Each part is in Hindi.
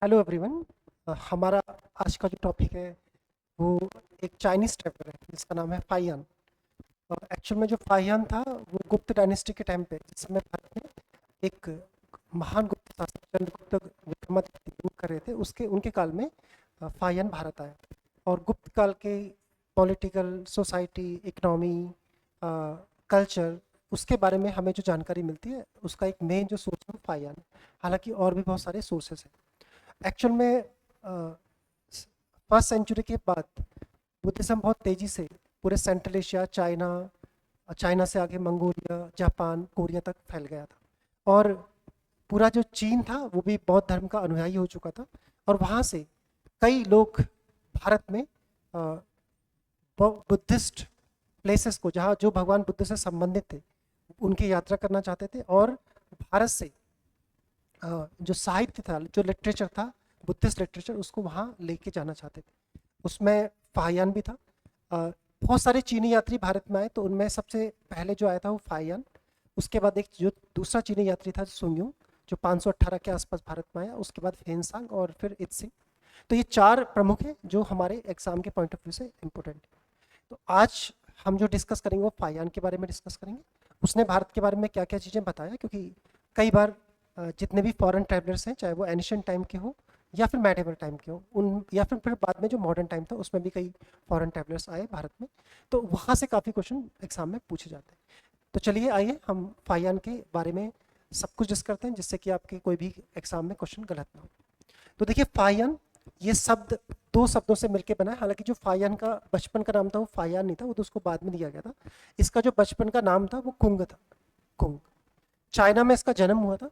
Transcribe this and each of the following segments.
Hello everyone. हमारा आज का जो टॉपिक है वो एक चाइनीज़ ट्रैवलर है जिसका नाम है फाहियान। एक्चुअल में जो फाहियान था वो गुप्त डायनेस्टी के टाइम पे जिस समय भारत में एक महान गुप्त शासक चंद्रगुप्त विक्रमादित्य रूल कर रहे थे उसके उनके काल में फाहियान भारत आया। और गुप्त काल के पॉलिटिकल सोसाइटी इकोनॉमी कल्चर उसके बारे में हमें जो जानकारी मिलती है उसका एक मेन जो सोर्स है वो फाहियान है। हालांकि और भी बहुत सारे सोर्सेस हैं। एक्चुअल में फर्स्ट सेंचुरी के बाद बुद्धिज़्म बहुत तेज़ी से पूरे सेंट्रल एशिया चाइना चाइना से आगे मंगोलिया जापान कोरिया तक फैल गया था। और पूरा जो चीन था वो भी बौद्ध धर्म का अनुयायी हो चुका था। और वहाँ से कई लोग भारत में बुद्धिस्ट प्लेसेस को जहाँ जो भगवान बुद्ध से संबंधित थे उनकी यात्रा करना चाहते थे। और भारत से जो साहित्य था जो लिटरेचर था बुद्धिस्ट लिटरेचर उसको वहाँ लेके जाना चाहते थे। उसमें फाहियान भी था। बहुत सारे चीनी यात्री भारत में आए तो उनमें सबसे पहले जो आया था वो फाहियान। उसके बाद एक जो दूसरा चीनी यात्री था सुंग्यूंग जो 518 के आसपास भारत में आया। उसके बाद फेनसांग और फिर इत्सिंग। तो ये चार प्रमुख हैं जो हमारे एग्जाम के पॉइंट ऑफ व्यू से इम्पोर्टेंट है। तो आज हम जो डिस्कस करेंगे वो फाहियान के बारे में डिस्कस करेंगे। उसने भारत के बारे में क्या क्या चीज़ें बताया क्योंकि कई बार जितने भी फॉरेन ट्रैवलर्स हैं चाहे वो एनिशियंट टाइम के हो या फिर मेडिवल टाइम के हो उन या फिर बाद में जो मॉडर्न टाइम था उसमें भी कई फॉरेन ट्रैवलर्स आए भारत में। तो वहाँ से काफ़ी क्वेश्चन एग्जाम में पूछे जाते हैं। तो चलिए आइए हम फाहियान के बारे में सब कुछ डिस्कस करते हैं जिससे कि आपके कोई भी एग्जाम में क्वेश्चन गलत ना हो। तो देखिए फाहियान ये शब्द दो शब्दों से मिलकर बना है। हालांकि जो फाहियान का बचपन का नाम था वो फाहियान नहीं था, वो तो उसको बाद में दिया गया था। इसका जो बचपन का नाम था वो कुंग था। कुंग चाइना में इसका जन्म हुआ था।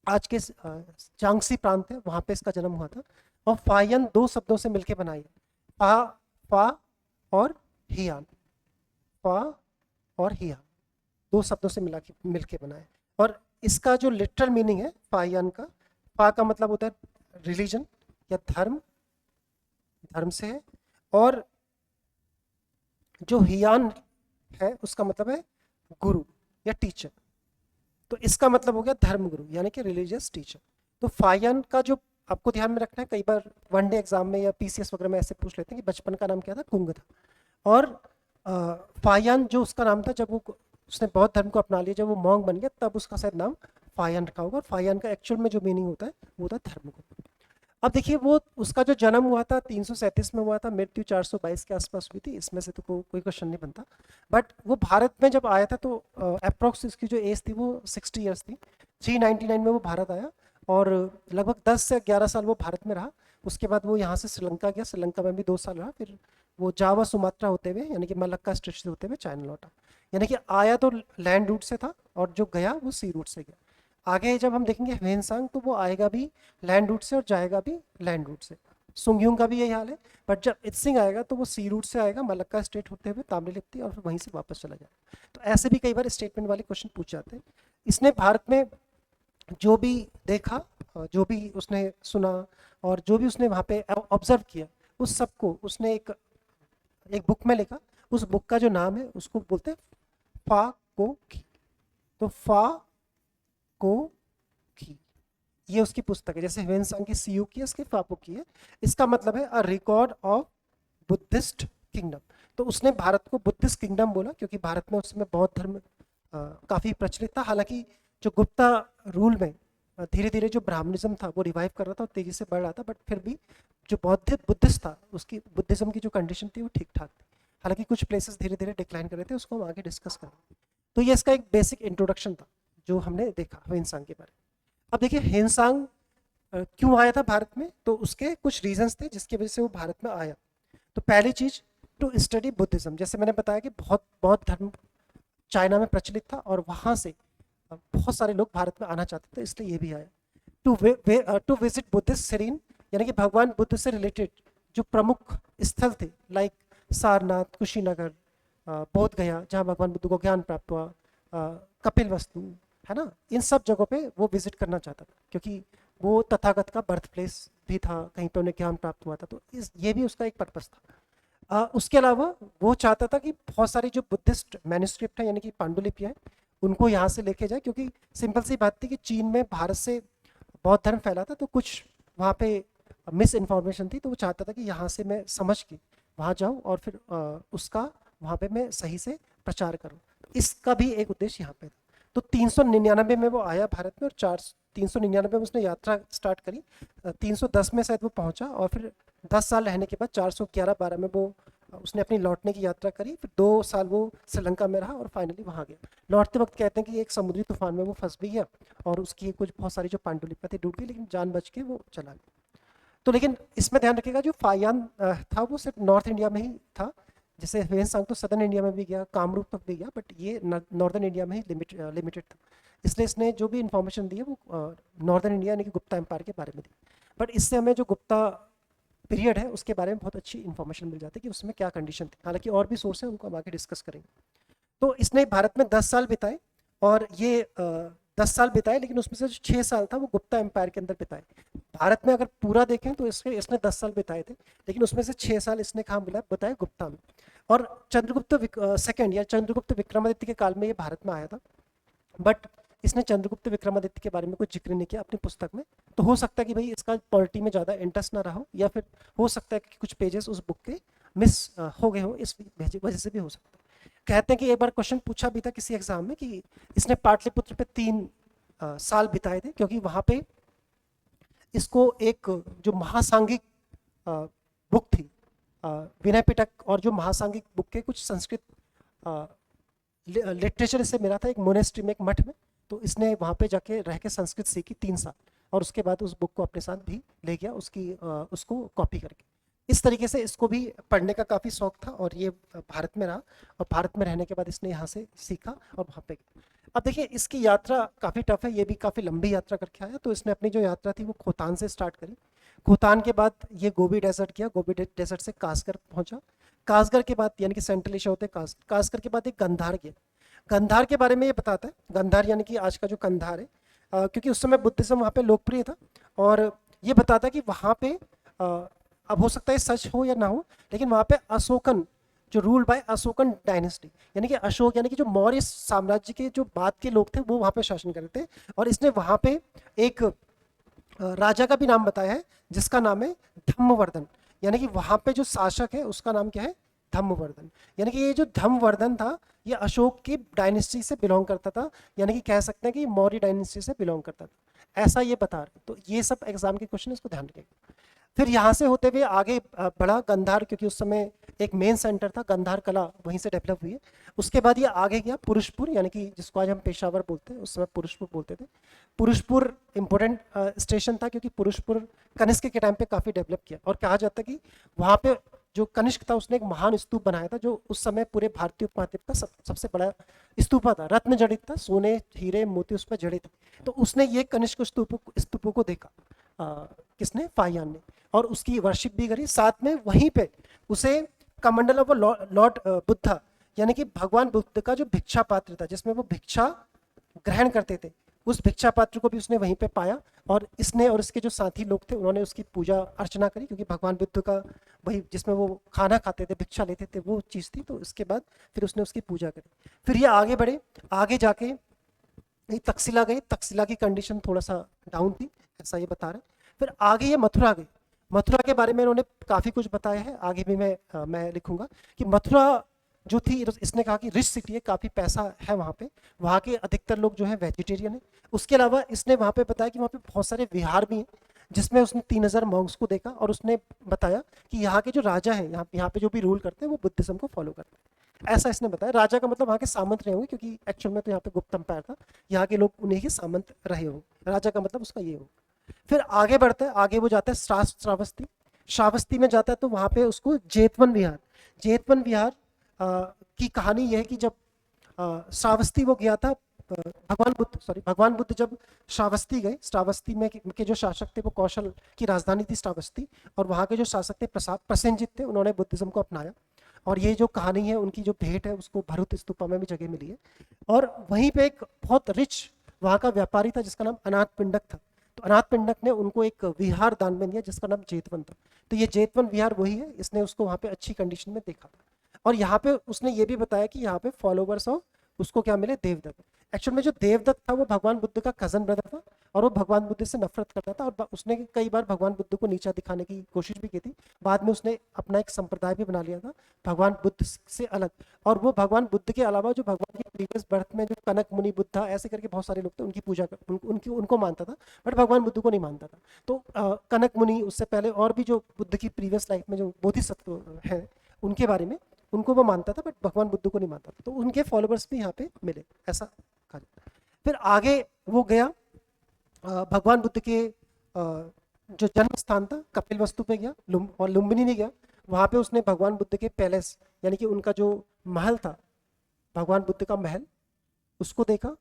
आज के चांगसी प्रांत है वहाँ पे इसका जन्म हुआ था। और फाहियान दो शब्दों से मिलकर बनाई है। फा फा और हियान। फा और हियान दो शब्दों से मिलके बना है। और इसका जो लिटरल मीनिंग है फाहियान का, फा का मतलब होता है रिलीजन या धर्म, धर्म से है। और जो हियान है उसका मतलब है गुरु या टीचर। तो इसका मतलब हो गया धर्म गुरु यानी कि रिलीजियस टीचर। तो फाहियान का जो आपको ध्यान में रखना है, कई बार वनडे एग्जाम में या पीसीएस वगैरह में ऐसे पूछ लेते हैं कि बचपन का नाम क्या था, कुंग था। और फाहियान जो उसका नाम था जब वो उसने बौद्ध धर्म को अपना लिया, जब वो मॉन्क बन गया तब उसका शायद नाम फाहियान रखा होगा। और फाहियान का एक्चुअल में जो मीनिंग होता है वो होता है धर्म गुरु। अब देखिए वो उसका जो जन्म हुआ था 337 में हुआ था, मृत्यु 422 के आसपास हुई थी। इसमें से तो कोई क्वेश्चन नहीं बनता। बट वो भारत में जब आया था तो अप्रोक्स इसकी जो एज थी वो 60 ईयर्स थी। 399 में वो भारत आया और लगभग 10 से 11 साल वो भारत में रहा। उसके बाद वो यहाँ से श्रीलंका गया, श्रीलंका में भी 2 साल रहा। फिर वो जावा सुमात्रा होते हुए यानी कि मलक्का स्ट्रेट से होते हुए चाइना लौटा। यानी कि आया तो लैंड रूट से था और जो गया वो सी रूट से गया। आगे जब हम देखेंगे ह्वेनसांग तो वो आएगा भी लैंड रूट से और जाएगा भी लैंड रूट से। सुंगयुंग का भी यही हाल है। बट जब इत्सिंग आएगा तो वो सी रूट से आएगा मलक्का स्टेट होते हुए ताम्रलिप्ति और फिर वहीं से वापस चला जाएगा। तो ऐसे भी कई बार स्टेटमेंट वाले क्वेश्चन पूछ जाते हैं। इसने भारत में जो भी देखा, जो भी उसने सुना और जो भी उसने वहाँ पे ऑब्जर्व किया उस सबको उसने एक एक बुक में लिखा। उस बुक का जो नाम है उसको बोलते हैं फा को की। तो फा को की ये उसकी पुस्तक है। जैसे ह्वेनसांग की सीयू की है, इसकी फापो की है। इसका मतलब है a record of Buddhist kingdom. तो उसने भारत को बुद्धिस्ट किंगडम बोला क्योंकि भारत में उस समय बौद्ध धर्म काफी प्रचलित था। हालांकि जो गुप्ता रूल में धीरे धीरे जो ब्राह्मणिज्म था वो रिवाइव कर रहा था और तेजी से बढ़ रहा था। बट फिर भी जो बौद्ध बुद्धिस्ट था उसकी बुद्धिज्म की जो कंडीशन थी वो ठीक ठाक थी। हालांकि कुछ प्लेसेस धीरे धीरे डिक्लाइन कर रहे थे, उसको हम आगे डिस्कस करेंगे। तो ये इसका एक बेसिक इंट्रोडक्शन था जो हमने देखा ह्वेनसांग के बारे में। अब देखिए ह्वेनसांग क्यों आया था भारत में, तो उसके कुछ रीजंस थे जिसकी वजह से वो भारत में आया। तो पहली चीज टू स्टडी बुद्धिज्म। जैसे मैंने बताया कि बहुत बौद्ध धर्म चाइना में प्रचलित था और वहां से बहुत सारे लोग भारत में आना चाहते थे, इसलिए ये भी आया। टू विजिट बुद्धिस्ट सीरीन यानी कि भगवान बुद्ध से रिलेटेड जो प्रमुख स्थल थे लाइक सारनाथ, कुशीनगर, बोध गया जहाँ भगवान बुद्ध को ज्ञान प्राप्त हुआ, कपिल वस्तु, है ना, इन सब जगहों पे वो विजिट करना चाहता था क्योंकि वो तथागत का बर्थ प्लेस भी था, कहीं पे उन्हें ज्ञान प्राप्त हुआ था। तो ये भी उसका एक पर्पस था। उसके अलावा वो चाहता था कि बहुत सारी जो बुद्धिस्ट मैन्युस्क्रिप्ट है यानी कि पांडुलिपियाँ हैं उनको यहाँ से लेके जाए क्योंकि सिंपल सी बात थी कि चीन में भारत से बौद्ध धर्म फैला था। तो कुछ वहाँ पे मिस इन्फॉर्मेशन थी, तो वो चाहता था कि यहाँ से मैं समझ के वहाँ जाऊँ और फिर उसका वहाँ पे मैं सही से प्रचार करूँ। इसका भी एक उद्देश्य यहाँ पे था। तो 399 में वो आया भारत में, और 399 में उसने यात्रा स्टार्ट करी। 310 में शायद वो पहुंचा, और फिर 10 साल रहने के बाद 411-12 में वो उसने अपनी लौटने की यात्रा करी। फिर 2 साल वो श्रीलंका में रहा और फाइनली वहाँ गया। लौटते वक्त कहते हैं कि एक समुद्री तूफान में वो फंस भी गया और उसकी कुछ बहुत सारी जो पांडुलिपियाँ थी डूब गई, लेकिन जान बच के वो चला गया। तो लेकिन इसमें ध्यान रखिएगा, जो फायान था वो सिर्फ नॉर्थ इंडिया में ही था। जैसे ह्वेनसांग तो सदर्न इंडिया में भी गया, कामरूप तक भी गया, बट ये नॉर्दर्न इंडिया में ही लिमिटेड था। इसलिए इसने जो भी इंफॉर्मेशन दी है वो नॉर्दर्न इंडिया यानी कि गुप्ता एम्पायर के बारे में दी। बट इससे हमें जो गुप्ता पीरियड है उसके बारे में बहुत अच्छी इन्फॉर्मेशन मिल जाती है कि उसमें क्या कंडीशन थी। हालांकि और भी सोर्स है, उनको हम आगे डिस्कस करेंगे। तो इसने भारत में 10 साल बिताए, और ये 10 साल बिताए, लेकिन उसमें से जो 6 साल था वो गुप्ता एम्पायर के अंदर बिताए। भारत में अगर पूरा देखें तो इसने 10 साल बिताए थे, लेकिन उसमें से 6 साल इसने कहाँ बताए, गुप्ता में। और चंद्रगुप्त सेकंड या चंद्रगुप्त विक्रमादित्य के काल में ये भारत में आया था, बट इसने चंद्रगुप्त विक्रमादित्य के बारे में कोई जिक्र नहीं किया अपनी पुस्तक में। तो हो सकता है कि भाई इसका पॉलिटी में ज़्यादा इंटरेस्ट ना रहा हो, या फिर हो सकता है कि कुछ पेजेस उस बुक के मिस हो गए हो, इस वजह से भी हो सकता है। कहते हैं कि एक बार क्वेश्चन पूछा भी था किसी एग्जाम में कि इसने पाटलिपुत्र पे 3 साल बिताए थे, क्योंकि वहाँ पे इसको एक जो महासांगिक बुक थी विनय पिटक, और जो महासांगिक बुक के कुछ संस्कृत लिटरेचर से मिला था एक मोनेस्ट्री में, एक मठ में। तो इसने वहाँ पे जाके रह के संस्कृत सीखी 3 साल, और उसके बाद उस बुक को अपने साथ भी ले गया उसको कॉपी करके। इस तरीके से इसको भी पढ़ने का काफ़ी शौक था, और ये भारत में रहा, और भारत में रहने के बाद इसने यहाँ से सीखा और वहाँ पे गया। अब देखिए इसकी यात्रा काफ़ी टफ है, ये भी काफ़ी लंबी यात्रा करके आया। तो इसने अपनी जो यात्रा थी वो खोतान से स्टार्ट करी। खोतान के बाद ये गोबी डेजर्ट किया, गोबी डेजर्ट से कासगर पहुंचा। कासगर के बाद यानी कि सेंट्रल एशिया होते हैं, कासगर के बाद एक गंधार गया। गंधार के बारे में ये बताता है, गंधार यानी कि आज का जो कंधार है, क्योंकि उस समय बुद्धिज्म वहाँ पे लोकप्रिय था। और ये बताता है कि वहाँ पे अब हो सकता है सच हो या ना हो, लेकिन वहाँ पे अशोकन जो रूल बाय अशोकन डायनेस्टी, यानी कि अशोक यानी कि जो मौर्य साम्राज्य के जो बाद के लोग थे वो वहाँ पे शासन करते थे। और इसने वहाँ पे एक राजा का भी नाम बताया है, जिसका नाम है धम्मवर्धन। यानी कि वहाँ पे जो शासक है उसका नाम क्या है, धम्मवर्धन। यानी कि ये जो धम्मवर्धन था ये अशोक की डायनेस्टी से बिलोंग करता था, यानी कि कह सकते हैं कि मौर्य डायनेस्टी से बिलोंग करता था, ऐसा ये बता रहे। तो ये सब एग्जाम के क्वेश्चन, इसको ध्यान रखिएगा। फिर यहाँ से होते हुए आगे बढ़ा गंधार, क्योंकि उस समय एक मेन सेंटर था, गंधार कला वहीं से डेवलप हुई है। उसके बाद ये आगे गया पुरुषपुर, यानी कि जिसको आज हम पेशावर बोलते हैं, उस समय पुरुषपुर बोलते थे। पुरुषपुर इंपॉर्टेंट स्टेशन था, क्योंकि पुरुषपुर कनिष्क के टाइम पे काफ़ी डेवलप किया। और कहा जाता है कि वहाँ पे जो कनिष्क था उसने एक महान स्तूप बनाया था, जो उस समय पूरे भारतीय उपमहाद्वीप का सबसे बड़ा स्तूपा था, रत्न जड़ित था, सोने हीरे मोती उसमें जड़ित थे। तो उसने ये कनिष्क स्तूपों को देखा, किसने, फाहियान ने, और उसकी वर्शिप भी करी। साथ में वहीं पे उसे कमंडल ऑफ लॉर्ड बुद्धा, यानी कि भगवान बुद्ध का जो भिक्षा पात्र था जिसमें वो भिक्षा ग्रहण करते थे, उस भिक्षा पात्र को भी उसने वहीं पे पाया। और इसने और इसके जो साथी लोग थे उन्होंने उसकी पूजा अर्चना करी, क्योंकि भगवान बुद्ध का वही जिसमें वो खाना खाते थे, भिक्षा लेते थे, वो चीज़ थी। तो इसके बाद फिर उसने उसकी पूजा करी। फिर ये आगे बढ़े, आगे जाके ये तक्षशिला गए। तक्षशिला की कंडीशन थोड़ा सा डाउन थी, ऐसा ये बता रहे। फिर आगे ये मथुरा गए। मथुरा के बारे में इन्होंने काफ़ी कुछ बताया है, आगे भी मैं लिखूंगा कि मथुरा जो थी, इसने कहा कि रिच सिटी है, काफ़ी पैसा है वहाँ पे, वहाँ के अधिकतर लोग जो है वेजिटेरियन है। उसके अलावा इसने वहाँ पे बताया कि वहाँ पे बहुत सारे विहार भी हैं, जिसमें उसने 3000 मॉन्क्स को देखा। और उसने बताया कि यहाँ के जो राजा हैं, यहाँ पे जो भी रूल करते हैं वो बुद्धिज्म को फॉलो करते हैं, ऐसा इसने बताया। राजा का मतलब वहाँ के सामंत रहे होंगे, क्योंकि एक्चुअल में तो यहाँ पे गुप्त एम्पायर था, यहाँ के लोग उन्हीं के सामंत रहे होंगे, राजा का मतलब उसका ये हो। फिर आगे बढ़ता है, आगे वो जाता है श्रावस्ती। श्रावस्ती में जाता है तो वहाँ पे उसको जेतवन विहार की कहानी यह है कि जब श्रावस्ती वो गया था, भगवान बुद्ध जब श्रावस्ती गए, श्रावस्ती में के जो शासक थे वो कौशल की राजधानी थी श्रावस्ती, और वहाँ के जो शासक थे प्रसेनजित थे, उन्होंने बुद्धिज्म को अपनाया। और ये जो कहानी है उनकी जो भेंट है उसको भरूच स्तूपा में भी जगह मिली है। और वहीं पे एक बहुत रिच वहाँ का व्यापारी था जिसका नाम अनाथ पिंडक था। तो अनाथ पिंडक ने उनको एक विहार दान में दिया जिसका नाम जेतवन था। तो ये जेतवन विहार वही है, इसने उसको वहाँ पे अच्छी कंडीशन में देखा था। और यहाँ पे उसने ये भी बताया कि यहाँ पे फॉलोवर्स ऑफ उसको क्या मिले, देवदत्त। एक्चुअल में जो देवदत्त था वो भगवान बुद्ध का कजन ब्रदर था, और वो भगवान बुद्ध से नफरत करता था, और उसने कई बार भगवान बुद्ध को नीचा दिखाने की कोशिश भी की थी। बाद में उसने अपना एक संप्रदाय भी बना लिया था भगवान बुद्ध से अलग। और वो भगवान बुद्ध के अलावा जो भगवान के प्रीवियस बर्थ में जो कनक मुनि बुद्धा ऐसे करके बहुत सारे लोग थे, उनकी पूजा उनकी उनको मानता था, बट भगवान बुद्ध को नहीं मानता था। तो कनक मुनि, उससे पहले और भी जो बुद्ध की प्रीवियस लाइफ में जो बोधिसत्व है उनके बारे में उनको वो मानता था, बट भगवान बुद्ध को नहीं मानता था। तो उनके फॉलोअर्स भी यहाँ पे मिले, ऐसा कहा जाता है। फिर आगे वो गया भगवान बुद्ध के जो जन्म स्थान था कपिल वस्तु पे गया, और लुम्बिनी में गया। वहाँ पे उसने भगवान बुद्ध के पैलेस, यानी कि उनका जो महल था, भगवान बुद्ध का महल, उसको देखा।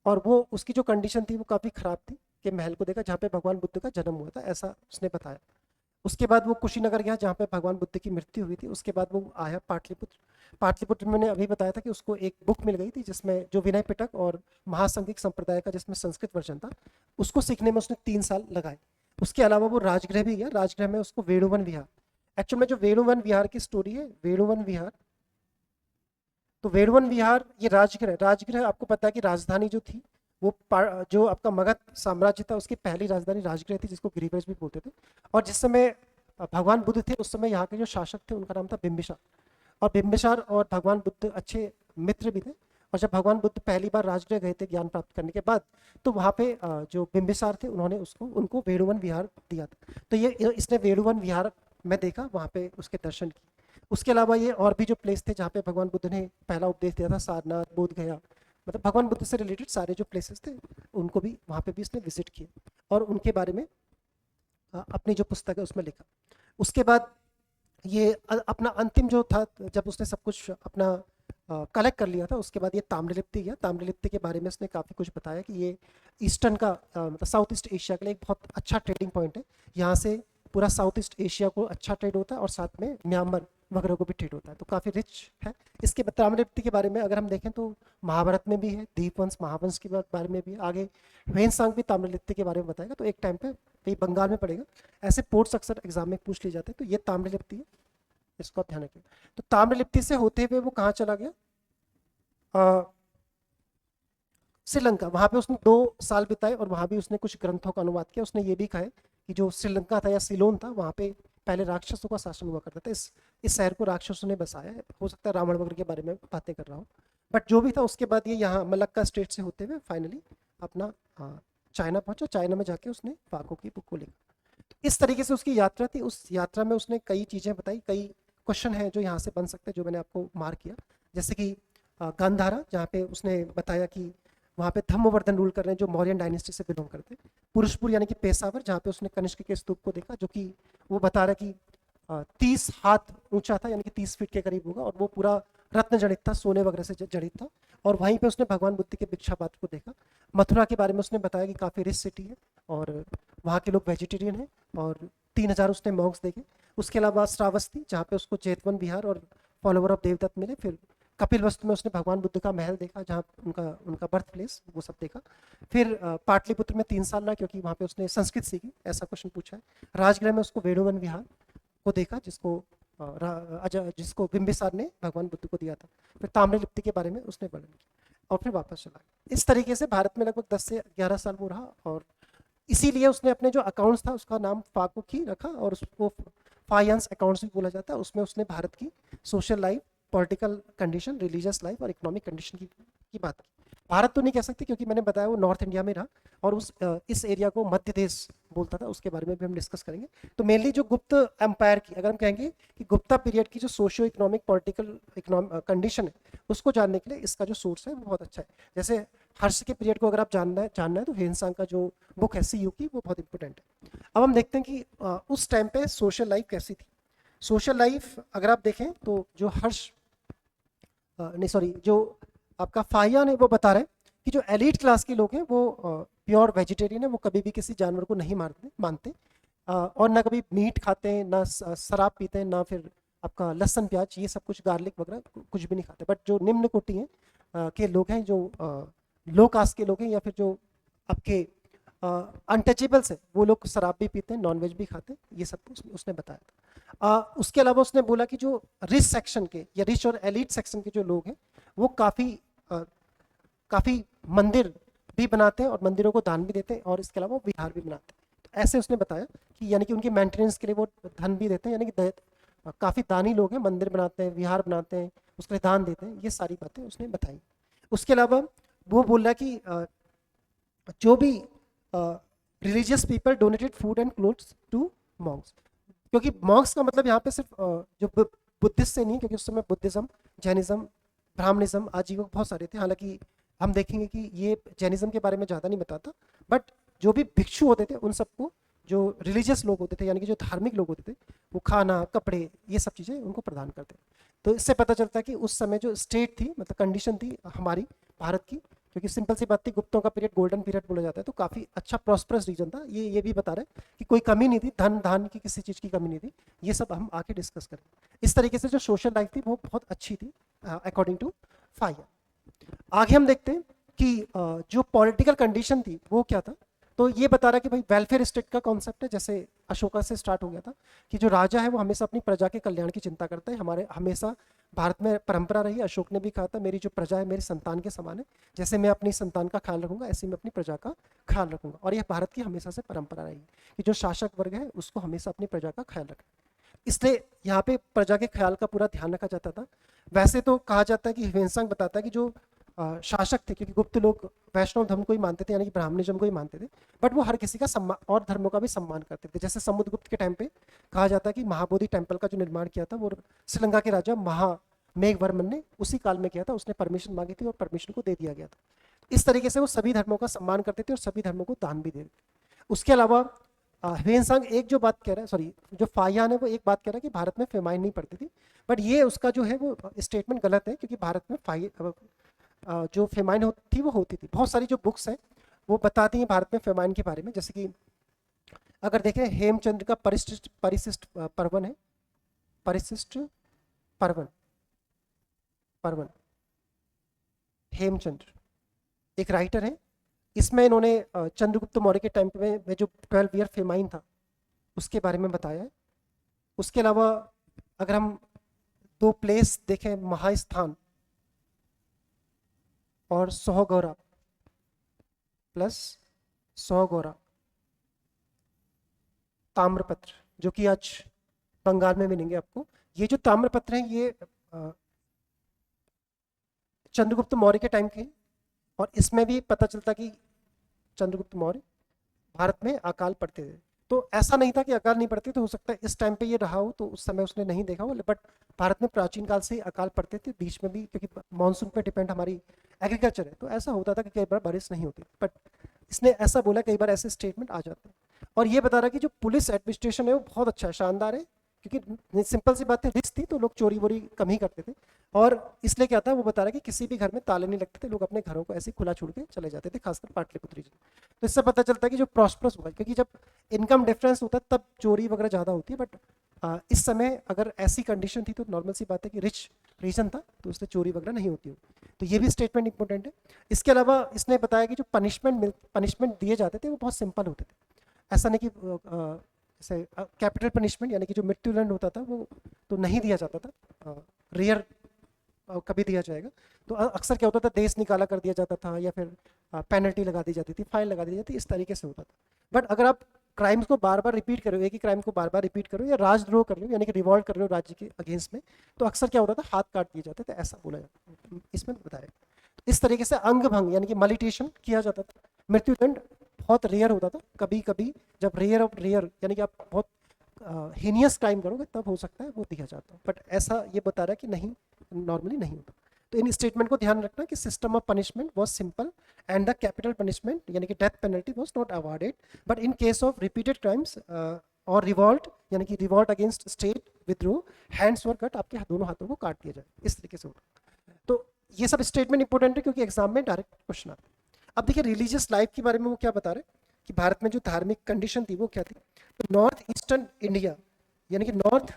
और वो उसकी जो कंडीशन थी वो काफ़ी ख़राब थी, कि महल को देखा जहाँ पे भगवान बुद्ध का जन्म हुआ था, ऐसा उसने बताया। उसके बाद वो कुशीनगर गया जहाँ पे भगवान बुद्ध की मृत्यु हुई थी। उसके बाद वो आया पाटलिपुत्र। पाटलिपुत्र में मैंने अभी बताया था कि उसको एक बुक मिल गई थी जिसमें जो विनय पिटक और महासंघिक संप्रदाय का जिसमें संस्कृत वर्जन था, उसको सीखने में उसने 3 साल लगाए। उसके अलावा वो राजगृह भी गया। राजगृह में उसको वेणुवन विहार, एक्चुअल में जो वेणुवन विहार की स्टोरी है, वेणुवन विहार, तो वेणुवन विहार ये राजगृह, राजगृह आपको पता है कि राजधानी जो थी वो जो आपका मगध साम्राज्य था उसकी पहली राजधानी राजगृह थी, जिसको गिरिव्रज भी बोलते थे। और जिस समय भगवान बुद्ध थे उस समय यहाँ के जो शासक थे उनका नाम था बिम्बिसार। और बिम्बिसार और भगवान बुद्ध अच्छे मित्र भी थे। और जब भगवान बुद्ध पहली बार राजगृह गए थे ज्ञान प्राप्त करने के बाद, तो वहाँ पे जो बिम्बिसार थे उन्होंने उनको वेणुवन विहार दिया था। तो ये इसने वेणुवन विहार में देखा, वहाँ पे उसके दर्शन किए। उसके अलावा ये और भी जो प्लेस थे जहाँ पे भगवान बुद्ध ने पहला उपदेश दिया था, सारनाथ, बोध गया, मतलब भगवान बुद्ध से रिलेटेड सारे जो प्लेसेस थे उनको भी वहाँ पे भी इसने विजिट किए और उनके बारे में अपनी जो पुस्तक है उसमें लिखा। उसके बाद ये अपना अंतिम जो था, जब उसने सब कुछ अपना कलेक्ट कर लिया था, उसके बाद ये ताम्रलिप्ति गया। ताम्रलिप्ति के बारे में उसने काफ़ी कुछ बताया कि ये ईस्टर्न का मतलब साउथ ईस्ट एशिया के लिए एक बहुत अच्छा ट्रेडिंग पॉइंट है। यहाँ से पूरा साउथ ईस्ट एशिया को अच्छा ट्रेड होता है और साथ में म्यांमार वगैरह को भी ट्रेड होता है, तो काफ़ी रिच है। इसके ताम्रलिप्ति के बारे में अगर हम देखें तो महाभारत में भी है, दीपवंश महावंश के बारे में भी है। आगे ह्वेनसांग भी ताम्रलिप्ति के बारे में बताएगा, तो एक टाइम पे ये बंगाल में पड़ेगा। ऐसे पोर्ट्स अक्सर एग्जाम में पूछ लिए जाते हैं, तो ये ताम्रलिप्ति है, इसको आप ध्यान रखिए। तो ताम्रलिप्ति से होते हुए वो कहाँ चला गया, श्रीलंका। वहाँ पे उसने 2 साल बिताए और वहाँ भी उसने कुछ ग्रंथों का अनुवाद किया। उसने ये भी कहा है कि जो श्रीलंका था या सिलोन था, वहाँ पे पहले राक्षसों का शासन हुआ करता था। इस शहर को राक्षसों ने बसाया है। हो सकता है रावण वगैरह के बारे में बातें कर रहा हूँ, बट जो भी था उसके बाद ये यहाँ मलक्का स्टेट से होते हुए फाइनली अपना चाइना पहुंचा। चाइना में जाके उसने फाको की बुक को लिखा। तो इस तरीके से उसकी यात्रा थी। उस यात्रा में उसने कई चीज़ें बताई, कई क्वेश्चन हैं जो यहाँ से बन सकते हैं, जो मैंने आपको मार्क किया। जैसे कि गांधारा, जहाँ पे उसने बताया कि वहाँ पे धम्मवर्धन रूल कर रहे हैं जो मौर्यन डायनेस्टी से बिलोंग करते हैं। पुरुषपुर यानी कि पेशावर, जहाँ पे उसने कनिष्क के स्तूप को देखा, जो कि वो बता रहा है कि 30 हाथ ऊंचा था, यानी कि 30 फीट के करीब होगा, और वो पूरा रत्न जड़ित था, सोने वगैरह से जड़ित था। और वहीं पे उसने भगवान बुद्ध के भिक्षापात्र को देखा। मथुरा के बारे में उसने बताया कि काफ़ी रिच सिटी है और वहाँ के लोग वेजिटेरियन हैं, और 3000 उसने मॉन्क्स देखे। उसके अलावा श्रावस्ती, जहाँ पे उसको चेतवन विहार और फॉलोवर ऑफ देवदत्त मिले। फिर कपिल वस्तु में उसने भगवान बुद्ध का महल देखा, जहाँ उनका बर्थ प्लेस, वो सब देखा। फिर पाटलिपुत्र में 3 साल रहा, क्योंकि वहाँ पे उसने संस्कृत सीखी, ऐसा क्वेश्चन पूछा है। राजगृह में उसको वेणुवन विहार को देखा, जिसको बिम्बिसार ने भगवान बुद्ध को दिया था। फिर ताम्रलिप्ति के बारे में उसने वर्णन किया और फिर वापस चला गया। इस तरीके से भारत में लगभग 10 से 11 साल वो रहा, और इसीलिए उसने अपने जो अकाउंट्स था उसका नाम फाकुकी रखा, और उसको फाइनेंस अकाउंट्स भी बोला जाता है। उसमें उसने भारत की social life, political condition, religious life और इकोनॉमिक कंडीशन की बात की। भारत तो नहीं कह सकते, क्योंकि मैंने बताया वो नॉर्थ इंडिया में रहा, और इस एरिया को मध्य देश बोलता था। उसके बारे में भी हम डिस्कस करेंगे। तो मेनली जो गुप्त एम्पायर की, अगर हम कहेंगे कि गुप्ता पीरियड की जो सोशियो इकोनॉमिक पॉलिटिकल कंडीशन है, उसको जानने के लिए इसका जो सोर्स है वो बहुत अच्छा है। जैसे हर्ष के पीरियड को अगर आप जानना है तो ह्वेनसांग का जो बुक है CU की, वो बहुत इंपॉर्टेंट है। अब हम देखते हैं कि उस टाइम पे सोशल लाइफ कैसी थी। सोशल लाइफ अगर आप देखें तो जो हर्ष नहीं सॉरी जो आपका फाहियान है वो बता रहे हैं कि जो एलीट क्लास के लोग हैं वो प्योर वेजिटेरियन है, वो कभी भी किसी जानवर को नहीं मानते, और ना कभी मीट खाते हैं, ना शराब पीते हैं, ना फिर आपका लहसुन प्याज, ये सब कुछ गार्लिक वगैरह कुछ भी नहीं खाते। बट जो निम्न कोटि हैं के लोग हैं, जो लो कास्ट के लोग हैं, या फिर जो आपके अनटचेबल्स है, वो लोग शराब भी पीते हैं, नॉनवेज भी खाते हैं, ये सब उसने बताया था। उसके अलावा उसने बोला कि जो रिच सेक्शन के या रिच और एलिट सेक्शन के जो लोग हैं वो काफ़ी मंदिर भी बनाते हैं और मंदिरों को दान भी देते हैं, और इसके अलावा वो विहार भी बनाते हैं। तो ऐसे उसने बताया कि यानी कि उनके मेंटेनेंस के लिए वो धन भी देते हैं, यानी कि काफ़ी दानी लोग हैं, मंदिर बनाते हैं, विहार बनाते हैं, उसके लिए दान देते हैं। ये सारी बातें उसने बताई। उसके अलावा वो बोल रहा है कि जो भी religious people donated food and clothes to monks, क्योंकि मॉन्क्स का मतलब यहाँ पे सिर्फ जो बुद्धिस्ट से नहीं, क्योंकि उस समय बुद्धिज्म, जैनिज्म, ब्राह्मणिज्म, आजीविक बहुत सारे थे। हालांकि हम देखेंगे कि ये जैनिज्म के बारे में ज़्यादा नहीं बताता, बट जो भी भिक्षु होते थे उन सबको, जो रिलीजियस लोग होते थे यानी कि जो धार्मिक लोग होते थे, वो खाना, कपड़े, ये सब चीज़ें उनको प्रदान करते। तो इससे पता चलता है कि उस समय जो स्टेट थी, मतलब कंडीशन थी हमारी भारत की, क्योंकि सिंपल सी बात थी, गुप्तों का पीरियड गोल्डन पीरियड बोला जाता है, तो काफ़ी अच्छा प्रॉस्परस रीजन था। ये भी बता रहे हैं कि कोई कमी नहीं थी, धन धान की किसी चीज़ की कमी नहीं थी। ये सब हम आके डिस्कस करें। इस तरीके से जो सोशल लाइफ थी वो बहुत अच्छी थी अकॉर्डिंग टू फायर। आगे हम देखते हैं कि जो पॉलिटिकल कंडीशन थी वो क्या था। तो ये बता रहा है कि भाई वेलफेयर स्टेट का कॉन्सेप्ट है, जैसे अशोका से स्टार्ट हो गया था कि जो राजा है वो हमेशा अपनी प्रजा के कल्याण की चिंता करता है। हमारे हमेशा भारत में परंपरा रही, अशोक ने भी कहा था मेरी जो प्रजा है मेरी संतान के समान है, जैसे मैं अपनी संतान का ख्याल रखूंगा ऐसे मैं अपनी प्रजा का ख्याल रखूंगा। और यह भारत की हमेशा से परंपरा रही कि जो शासक वर्ग है उसको हमेशा अपनी प्रजा का ख्याल रखें, इसलिए यहाँ पे प्रजा के ख्याल का पूरा ध्यान रखा जाता था। वैसे तो कहा जाता है कि ह्वेनसांग बताता है कि जो शासक थे, क्योंकि गुप्त लोग वैष्णव धर्म को ही मानते थे, यानी कि ब्राह्मणिज्म को ही मानते थे, बट वो हर किसी का सम्मान और धर्मों का भी सम्मान करते थे। जैसे समुद्रगुप्त के टाइम पे कहा जाता है कि महाबोधि टेम्पल का जो निर्माण किया था वो श्रीलंका के राजा महामेघवर्मन ने उसी काल में किया था। उसने परमिशन मांगी थी और परमिशन को दे दिया गया था। इस तरीके से वो सभी धर्मों का सम्मान करते थे और सभी धर्मों को दान भी देते थे। उसके अलावा ह्वेनसांग एक जो बात कह रहा है, सॉरी जो फाहियान है, वो एक बात कह रहा है कि भारत में फेमाइन नहीं पड़ती थी, बट ये उसका जो है वो स्टेटमेंट गलत है, क्योंकि भारत में जो फेमाइन होती थी वो होती थी। बहुत सारी जो बुक्स हैं वो बताती हैं भारत में फेमाइन के बारे में। जैसे कि अगर देखें हेमचंद्र का परिशिष्ट परिशिष्ट पर्वन है, परिशिष्ट पर्वन, पर्वन हेमचंद्र एक राइटर है। इसमें इन्होंने चंद्रगुप्त मौर्य के टाइम में जो 12 ईयर फेमाइन था उसके बारे में बताया है। उसके अलावा अगर हम दो प्लेस देखें, महास्थान और सोहगौरा प्लस सोहगौरा, ताम्रपत्र, जो कि आज बंगाल में मिलेंगे आपको। ये जो ताम्रपत्र हैं ये चंद्रगुप्त मौर्य के टाइम के हैं, और इसमें भी पता चलता कि चंद्रगुप्त मौर्य भारत में अकाल पड़ते थे। तो ऐसा नहीं था कि अकाल नहीं पड़ते, तो हो सकता है इस टाइम पे ये रहा हो तो उस समय उसने नहीं देखा हो, बट भारत में प्राचीन काल से ही अकाल पड़ते थे, बीच में भी, क्योंकि मानसून पे डिपेंड हमारी एग्रीकल्चर है, तो ऐसा होता था कि कई बार बारिश नहीं होती। बट इसने ऐसा बोला, कई बार ऐसे स्टेटमेंट आ जाते हैं। और ये बता रहा है कि जो पुलिस एडमिनिस्ट्रेशन है वो बहुत अच्छा है, शानदार है, क्योंकि सिंपल सी बात है, रिस्क थी तो लोग चोरी वोरी कम ही करते थे। और इसलिए क्या था, वो बता रहा है कि किसी भी घर में ताले नहीं लगते थे, लोग अपने घरों को ऐसे खुला छोड़ के चले जाते थे, खासकर पाटलिपुत्र रीजन। तो इससे पता चलता है कि जो प्रॉस्परस हुआ, क्योंकि जब इनकम डिफरेंस होता है तब चोरी वगैरह ज़्यादा होती है, बट इस समय अगर ऐसी कंडीशन थी तो नॉर्मल सी बात है कि रिच रीजन था तो उससे चोरी वगैरह नहीं होती होगी। तो ये भी स्टेटमेंट इंपॉर्टेंट है। इसके अलावा इसने बताया कि जो पनिशमेंट दिए जाते थे वो बहुत सिंपल होते थे। ऐसा नहीं कि जैसे कैपिटल पनिशमेंट यानी कि जो मृत्युदंड होता था वो तो नहीं दिया जाता था, रेयर कभी दिया जाएगा। तो अक्सर क्या होता था, देश निकाला कर दिया जाता था, या फिर पेनल्टी लगा दी जाती थी, फाइन लगा दी जाती थी, इस तरीके से होता था। बट अगर आप क्राइम्स को बार बार रिपीट करो, एक ही क्राइम को बार बार रिपीट करो, या राजद्रोह कर रहे हो यानी कि रिवॉल्ट कर रहे हो राज्य के अगेंस्ट में, तो अक्सर क्या होता था, हाथ काट दिए जाते थे, ऐसा बोला जाता। इसमें बताया इस तरीके से अंग भंग यानी कि मलिटेशन किया जाता था। मृत्युदंड बहुत रेयर होता था, कभी कभी जब रेयर ऑफ रेयर यानी कि आप बहुत हीनियस क्राइम करोगे तब हो सकता है वो दिया जाता, बट ऐसा ये बता रहा है कि नहीं, नॉर्मली नहीं होता। तो इन स्टेटमेंट को ध्यान रखना कि system of punishment was simple and the capital punishment यानी कि death penalty was not awarded, but in case of repeated crimes और रिवॉल्ट यानी कि रिवॉल्ट अगेंस्ट स्टेट विद्रोह, हैंड्स वर कट, आपके दोनों हाथों को काट दिया जाए, इस तरीके से होगा। तो ये सब स्टेटमेंट इंपॉर्टेंट है क्योंकि एग्जाम में डायरेक्ट क्वेश्चन आता है। अब देखिए रिलीजियस लाइफ के बारे में वो क्या बता रहे कि भारत में जो धार्मिक कंडीशन थी वो क्या थी। तो नॉर्थ ईस्टर्न इंडिया यानी कि नॉर्थ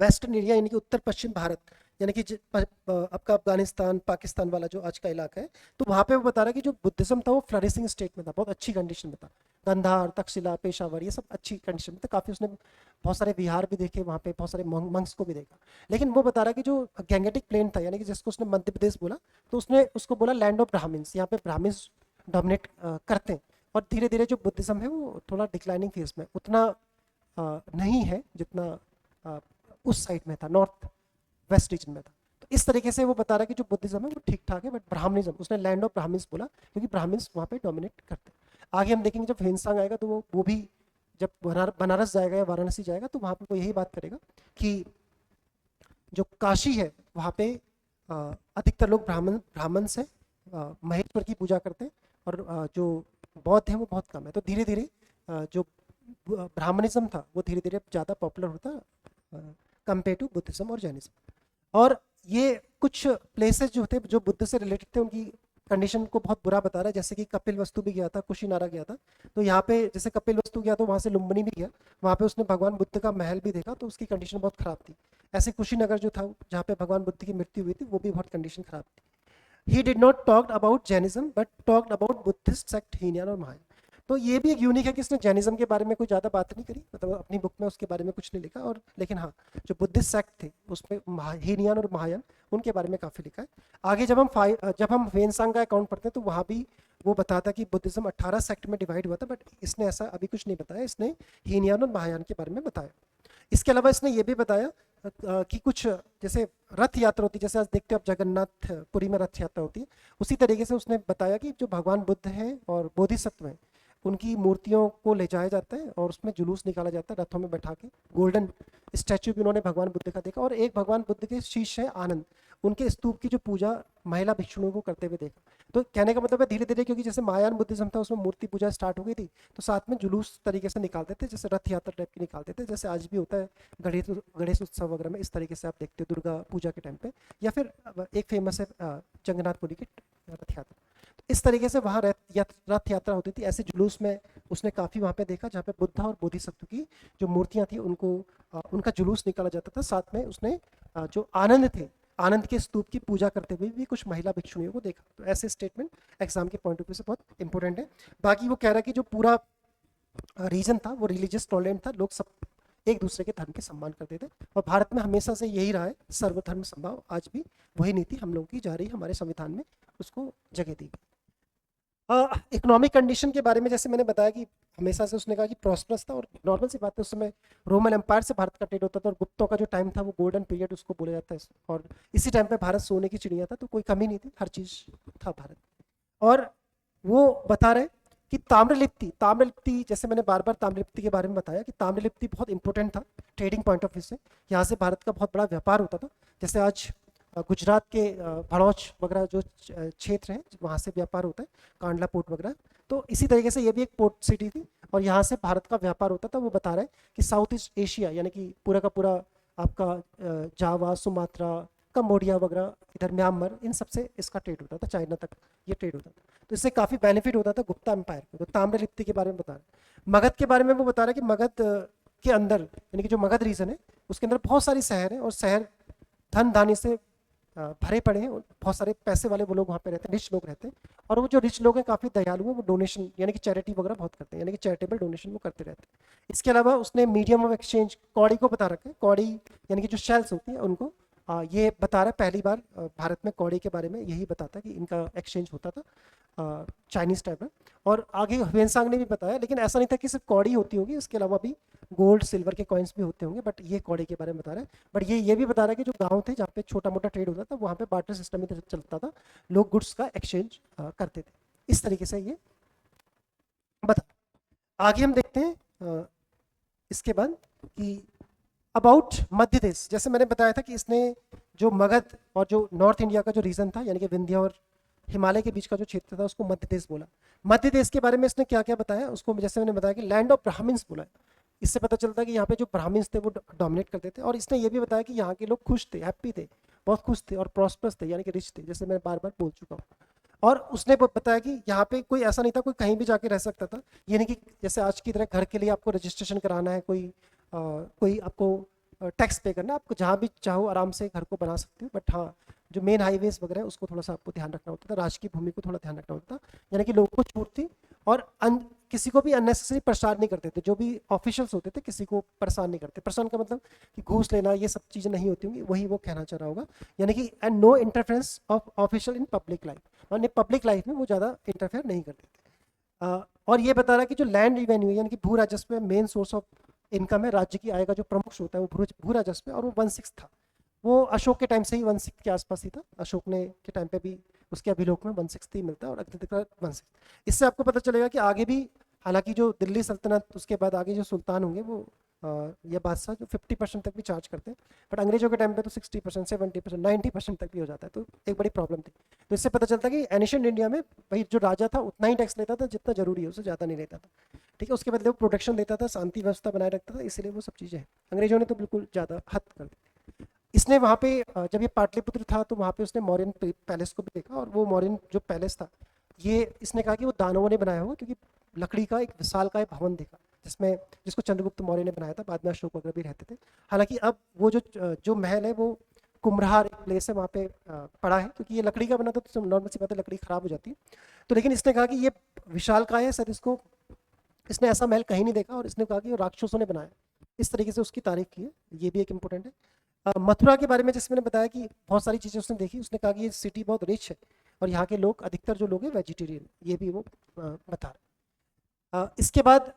वेस्टर्न एरिया यानी कि उत्तर पश्चिम भारत, यानी कि आपका अफगानिस्तान पाकिस्तान वाला जो आज का इलाका है, तो वहाँ पे वो बता रहा है कि जो बुद्धिज्म था वो फ्लरिशिंग स्टेट में था, बहुत अच्छी कंडीशन में था। गंधार, तक्षशिला, पेशावर, ये सब अच्छी कंडीशन में थे काफ़ी। उसने बहुत सारे विहार भी देखे वहाँ पे, बहुत सारे मंक्स को भी देखा। लेकिन वो बता रहा है कि जो गैंगेटिक प्लेन था, यानी कि जिसको उसने मध्य प्रदेश बोला, तो उसने उसको बोला लैंड ऑफ ब्राह्मण्स, यहाँ पे ब्राह्मण्स डोमिनेट करते हैं। और धीरे धीरे जो बुद्धिज्म है वो थोड़ा डिक्लाइनिंग फेज में, उतना नहीं है जितना उस साइड में था, नॉर्थ वेस्ट रीजन में था। तो इस तरीके से वो बता रहा है कि जो बुद्धिज्म है वो ठीक ठाक है, बट ब्राह्मणिज्म, उसने लैंड ऑफ ब्राह्मण्स बोला क्योंकि ब्राह्मण्स वहाँ पे डोमिनेट करते हैं। आगे हम देखेंगे जब ह्वेनसांग आएगा तो वो भी जब बनारस जाएगा या वाराणसी जाएगा तो वहाँ पे वो यही बात करेगा कि जो काशी है वहाँ पे अधिकतर लोग ब्राह्मण से महेश्वर की पूजा करते हैं, और जो बौद्ध हैं वो बहुत कम है। तो धीरे धीरे जो ब्राह्मणिज्म था वो धीरे धीरे ज़्यादा पॉपुलर होता कंपेयर टू बुद्धिज्म और जैनिज्म। और ये कुछ प्लेसेस जो थे जो बुद्ध से रिलेटेड थे उनकी कंडीशन को बहुत बुरा बता रहा है। जैसे कि कपिल वस्तु भी गया था, कुशीनारा गया था, तो यहाँ पे जैसे कपिल वस्तु गया तो वहाँ से लुम्बिनी भी गया, वहाँ पे उसने भगवान बुद्ध का महल भी देखा, तो उसकी कंडीशन बहुत खराब थी। ऐसे कुशीनगर जो था जहाँ पे भगवान बुद्ध की मृत्यु हुई थी वो भी बहुत कंडीशन खराब थी। He did not talked about Jainism but talked about Buddhist sect Hinayana और महायान। तो ये भी एक यूनिक है कि इसने जैनिज्म के बारे में कोई ज़्यादा बात नहीं करी, मतलब अपनी बुक में उसके बारे में कुछ नहीं लिखा, और लेकिन हाँ जो बुद्धिस्ट सेक्ट थे उसमें हीनयान और महायान उनके बारे में काफ़ी लिखा है। आगे जब हम ह्वेनसांग का अकाउंट पढ़ते हैं तो वहाँ भी वो बताता कि बुद्धिज्म 18 सेक्ट में डिवाइड हुआ था, बट इसने ऐसा अभी कुछ नहीं बताया, इसने हीनयान और महायान के बारे में बताया। इसके अलावा इसने ये भी बताया कि कुछ जैसे रथ यात्रा होती है, जैसे आज देखते हो आप जगन्नाथपुरी में रथ यात्रा होती है, उसी तरीके से उसने बताया कि जो भगवान बुद्ध हैं और बोधिसत्व हैं उनकी मूर्तियों को ले जाया जाता है और उसमें जुलूस निकाला जाता है रथों में बैठा के। गोल्डन स्टैचू भी उन्होंने भगवान बुद्ध का देखा, और एक भगवान बुद्ध के शिष्य है आनंद, उनके स्तूप की जो पूजा महिला भिक्षुओं को करते हुए देखा। तो कहने का मतलब है धीरे धीरे, क्योंकि जैसे महायान बुद्धिज्म था उसमें मूर्ति पूजा स्टार्ट हो गई थी, तो साथ में जुलूस तरीके से निकालते थे, जैसे रथ यात्रा टाइप की निकालते थे, जैसे आज भी होता है गणेश उत्सव वगैरह में। इस तरीके से आप देखते हो दुर्गा पूजा के टाइम पे, या फिर एक फेमस है जगन्नाथपुरी की रथ यात्रा। तो इस तरीके से वहाँ रथ यात्रा होती थी। ऐसे जुलूस में उसने काफ़ी वहाँ पे देखा जहाँ पे बुद्ध और बोधिसत्व की जो मूर्तियाँ थी उनको उनका जुलूस निकाला जाता था। साथ में उसने जो आनंद थे, आनंद के स्तूप की पूजा करते हुए भी कुछ महिला भिक्षुणियों को देखा। तो ऐसे स्टेटमेंट एग्जाम के पॉइंट ऑफ व्यू से बहुत इंपॉर्टेंट है। बाकी वो कह रहा है कि जो पूरा रीजन था वो रिलीजियस टॉलरेंट था, लोग सब एक दूसरे के धर्म के सम्मान करते थे, और भारत में हमेशा से यही रहा है, सर्वधर्म समभाव। आज भी वही नीति हम लोगों की जा रही है, हमारे संविधान में उसको जगह दी गई। इकोनॉमिक कंडीशन के बारे में जैसे मैंने बताया कि हमेशा से उसने कहा कि प्रॉस्परस था, और नॉर्मल सी बात है उस समय रोमन एम्पायर से भारत का ट्रेड होता था, और गुप्तों का जो टाइम था वो गोल्डन पीरियड उसको बोला जाता है, और इसी टाइम पे भारत सोने की चिड़िया था, तो कोई कमी नहीं थी, हर चीज़ था भारत। और वो बता रहे कि ताम्रलिप्ति जैसे मैंने बार बार ताम्रलिप्ति के बारे में बताया कि ताम्रलिप्ति बहुत इंपॉर्टेंट था ट्रेडिंग पॉइंट ऑफ व्यू से। यहाँ से भारत का बहुत बड़ा व्यापार होता था, जैसे आज गुजरात के भड़ौच वगैरह जो क्षेत्र हैं वहाँ से व्यापार होता है, कांडला पोर्ट वगैरह। तो इसी तरीके से ये भी एक पोर्ट सिटी थी और यहाँ से भारत का व्यापार होता था। वो बता रहे हैं कि साउथ ईस्ट एशिया यानी कि पूरा का पूरा आपका जावा, सुमात्रा, कम्बोडिया वगैरह, इधर म्यांमार, इन सबसे इसका ट्रेड होता था, चाइना तक ये ट्रेड होता था। तो इससे काफ़ी बेनिफिट होता था गुप्ता एम्पायर को। तो ताम्रलिप्ति के बारे में बता रहे हैं। मगध के बारे में वो बता रहे हैं कि मगध के अंदर यानी कि जो मगध रीजन है उसके अंदर बहुत सारी शहर हैं, और शहर धन धान्य से भरे पड़े हैं, बहुत सारे पैसे वाले वो लोग वहाँ पे रहते हैं, रिच लोग रहते हैं। और वो जो रिच लोग हैं काफ़ी दयालु हैं, वो डोनेशन यानी कि चैरिटी वगैरह बहुत करते हैं, यानी कि चैरिटेबल डोनेशन वो करते रहते हैं। इसके अलावा उसने मीडियम ऑफ एक्सचेंज कौड़ी को बता रखा है। कौड़ी यानी कि जो शेल्स होती हैं उनको ये बता रहा है, पहली बार भारत में कौड़ी के बारे में यही बताता है कि इनका एक्सचेंज होता था चाइनीज टाइप में। और आगे ह्वेनसांग ने भी बताया, लेकिन ऐसा नहीं था कि सिर्फ कौड़ी होती होगी, इसके अलावा भी गोल्ड सिल्वर के कॉइन्स भी होते होंगे, बट ये कौड़ी के बारे में बता रहा है। बट ये भी बता रहा है कि जो गांव थे जहाँ पे छोटा मोटा ट्रेड होता था वहाँ पे बार्टर सिस्टम में चलता था, लोग गुड्स का एक्सचेंज करते थे। इस तरीके से ये बता। आगे हम देखते हैं इसके बाद कि अबाउट मध्य देश। जैसे मैंने बताया था कि इसने जो मगध और जो नॉर्थ इंडिया का जो रीजन था यानी कि विंध्य और हिमालय के बीच का जो क्षेत्र था उसको मध्य देश बोला। मध्य देश के बारे में इसने क्या क्या बताया, उसको जैसे मैंने बताया कि लैंड ऑफ ब्राह्मण्स बोला है। इससे पता चलता है कि यहाँ पे जो ब्राह्मण्स थे वो डोमिनेट करते थे। और इसने ये भी बताया कि यहाँ के लोग खुश थे, हैप्पी थे, बहुत खुश थे और प्रॉस्परस थे यानी कि रिच थे, जैसे मैं बार बार बोल चुका हूँ। और उसने बताया कि यहाँ पे कोई ऐसा नहीं था कोई कहीं भी जाके रह सकता था, ये नहीं कि जैसे आज की तरह घर के लिए आपको रजिस्ट्रेशन कराना है, कोई आपको टैक्स पे करना, आपको जहाँ भी चाहो आराम से घर को बना सकते हो। बट हाँ जो मेन हाईवेज वगैरह है उसको थोड़ा सा आपको ध्यान रखना होता था, राजकीय भूमि को थोड़ा ध्यान रखना होता था, यानी कि लोगों को छूट थी। और किसी को भी अननेसेसरी परेशान नहीं करते थे, जो भी ऑफिशियल्स होते थे किसी को परेशान नहीं करते। परेशान का मतलब कि घूस लेना ये सब चीज़ें नहीं होती होंगी, वही वो कहना चाह रहा होगा। यानी कि and no interference of official in public life, माने पब्लिक लाइफ में वो ज़्यादा इंटरफेयर नहीं करते थे। और ये बता रहा है कि जो लैंड रेवेन्यू यानी कि भू राजस्व मेन सोर्स ऑफ इनकम है, राज्य की आय का जो प्रमुख स्रोत है वो भू राजस्व है, और वो 1/6 था। वो अशोक के टाइम से ही 1/6 के आसपास ही था। अशोक ने के टाइम पे भी उसके अभिलोक में 1/6 ही मिलता है, और अग्नि का 1/6। इससे आपको पता चलेगा कि आगे भी, हालांकि जो दिल्ली सल्तनत उसके बाद आगे जो सुल्तान होंगे वो ये बादशाह जो 50% तक भी चार्ज करते हैं, बट अंग्रेजों के टाइम पे तो 60%, 70%, 90% तक भी हो जाता है, तो एक बड़ी प्रॉब्लम थी। तो इससे पता चलता है कि एनिशियंट इंडिया में भाई जो राजा था उतना ही टैक्स लेता था जितना जरूरी है, उससे ज़्यादा नहीं लेता था। ठीक है, उसके बदले वो प्रोटेक्शन देता था, शांति व्यवस्था बनाए रखता था, इसीलिए वो सब चीज़ें हैं। अंग्रेजों ने तो बिल्कुल ज़्यादा हद कर दी। इसने वहाँ पे जब ये पाटलिपुत्र था तो वहाँ पे उसने मौर्यन पैलेस को भी देखा, और वो मौर्यन जो पैलेस था ये इसने कहा कि वो दानवों ने बनाया होगा, क्योंकि लकड़ी का एक विशालकाय भवन देखा जिसमें जिसको चंद्रगुप्त मौर्य ने बनाया था, बाद में अशोक वगैरह भी रहते थे। हालांकि अब वो जो महल है वो कुम्हरार एक प्लेस है वहाँ पे पड़ा है, क्योंकि ये लकड़ी का बना था तो नॉर्मल सी बात है लकड़ी खराब हो जाती है। तो लेकिन इसने कहा कि ये विशालकाय है, सर इसको इसने ऐसा महल कहीं नहीं देखा, और इसने कहा कि वो राक्षसों ने बनाया। इस तरीके से उसकी तारीफ की है, ये भी एक इंपॉर्टेंट है। मथुरा के बारे में जैसे मैंने बताया कि बहुत सारी चीज़ें उसने देखी, उसने कहा कि ये सिटी बहुत रिच है, और यहाँ के लोग अधिकतर जो लोग हैं वेजिटेरियन, ये भी वो बता रहे। इसके बाद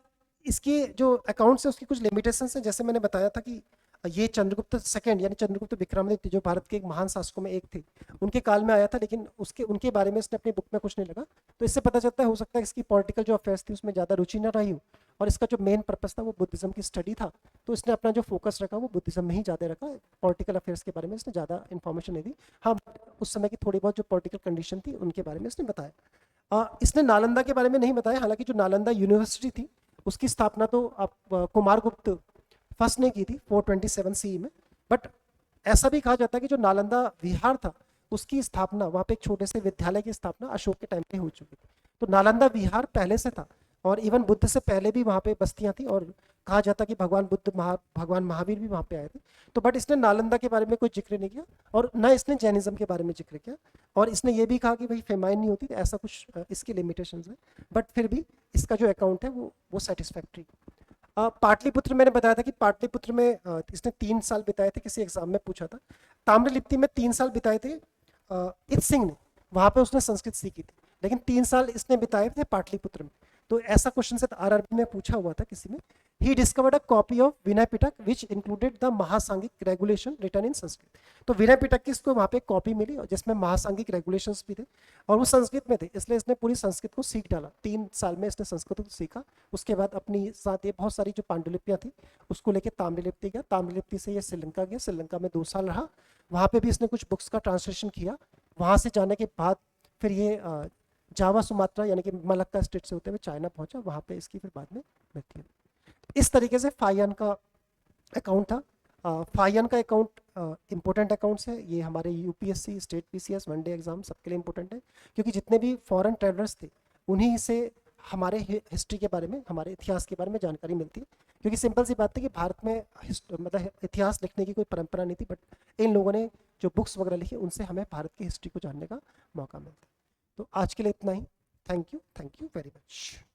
इसके जो अकाउंट्स है उसकी कुछ लिमिटेशंस हैं। जैसे मैंने बताया था कि ये चंद्रगुप्त सेकंड यानी चंद्रगुप्त विक्रमादित्य जो भारत के एक महान शासकों में एक थे, उनके काल में आया था, लेकिन उनके बारे में इसने अपनी बुक में कुछ नहीं लगा। तो इससे पता चलता है हो सकता है इसकी पॉलिटिकल जो अफेयर्स थी उसमें ज़्यादा रुचि न रही हो, और इसका जो मेन पर्पस था वो बुद्धिज्म की स्टडी था, तो इसने अपना जो फोकस रखा वो बुद्धिज्म में ही ज़्यादा रखा। पॉलिटिकल अफेयर्स के बारे में इसने ज़्यादा इन्फॉर्मेशन नहीं दी। हाँ, उस समय की थोड़ी बहुत जो पॉलिटिकल कंडीशन थी उनके बारे में इसने बताया। इसने नालंदा के बारे में नहीं बताया, हालांकि जो नालंदा यूनिवर्सिटी थी उसकी स्थापना तो कुमारगुप्त फर्स्ट ने की थी 427 CE में। बट ऐसा भी कहा जाता है कि जो नालंदा विहार था उसकी स्थापना, वहाँ पे एक छोटे से विद्यालय की स्थापना अशोक के टाइम पे हो चुकी थी। तो नालंदा विहार पहले से था, और इवन बुद्ध से पहले भी वहाँ पे बस्तियाँ थी, और कहा जाता कि भगवान बुद्ध भगवान महावीर भी वहाँ पे आए थे। तो बट इसने नालंदा के बारे में कोई जिक्र नहीं किया, और न इसने जैनिज्म के बारे में जिक्र किया, और इसने ये भी कहा कि भाई फेमाइन नहीं होती, ऐसा कुछ इसकी लिमिटेशंस है। बट फिर भी इसका जो अकाउंट है वो सेटिस्फैक्ट्री। पाटलिपुत्र मैंने बताया था कि पाटलिपुत्र में इसने 3 साल बिताए थे, किसी एग्जाम में पूछा था। ताम्रलिप्ति में 3 साल बिताए थे इत सिंह ने, वहाँ पे उसने संस्कृत सीखी थी, लेकिन 3 साल इसने बिताए थे पाटलिपुत्र में। तो ऐसा क्वेश्चन से आरआरबी में पूछा हुआ था किसी में। He discovered a copy of Vinaya Pitaka which included the Mahasanghika regulation written in Sanskrit. तो विनय पिटक की इसको वहाँ पे एक कॉपी मिली जिसमें महासांगिक रेगुलेशंस भी थे, और वो संस्कृत में थे, इसलिए इसने पूरी संस्कृत को सीख डाला। 3 साल में इसने संस्कृत को सीखा। उसके बाद अपनी साथ ये बहुत सारी जो पांडुलिपियाँ थी उसको लेके ताम्रलिप्ति गया, ताम्रलिप्ति से ये श्रीलंका गया, श्रीलंका में 2 साल रहा, वहाँ पे भी इसने कुछ बुक्स का ट्रांसलेशन किया। वहाँ से जाने के बाद फिर ये जावा सुमात्रा यानी कि मलक्का स्टेट से होते हुए चाइना पहुंचा, वहाँ पे इसकी फिर बाद में मृत्यु। इस तरीके से फाहियान का अकाउंट था। फाहियान का अकाउंट इंपॉर्टेंट अकाउंट्स है, ये हमारे UPSC, state PCS, one day exam सबके लिए इंपॉर्टेंट है, क्योंकि जितने भी फॉरेन ट्रेवलर्स थे उन्हीं से हमारे हिस्ट्री के बारे में, हमारे इतिहास के बारे में जानकारी मिलती है। क्योंकि सिंपल सी बात थी कि भारत में मतलब इतिहास लिखने की कोई परंपरा नहीं थी, बट इन लोगों ने जो बुक्स वगैरह लिखी उनसे हमें भारत की हिस्ट्री को जानने का मौका मिलता है। तो आज के लिए इतना ही। Thank you very much.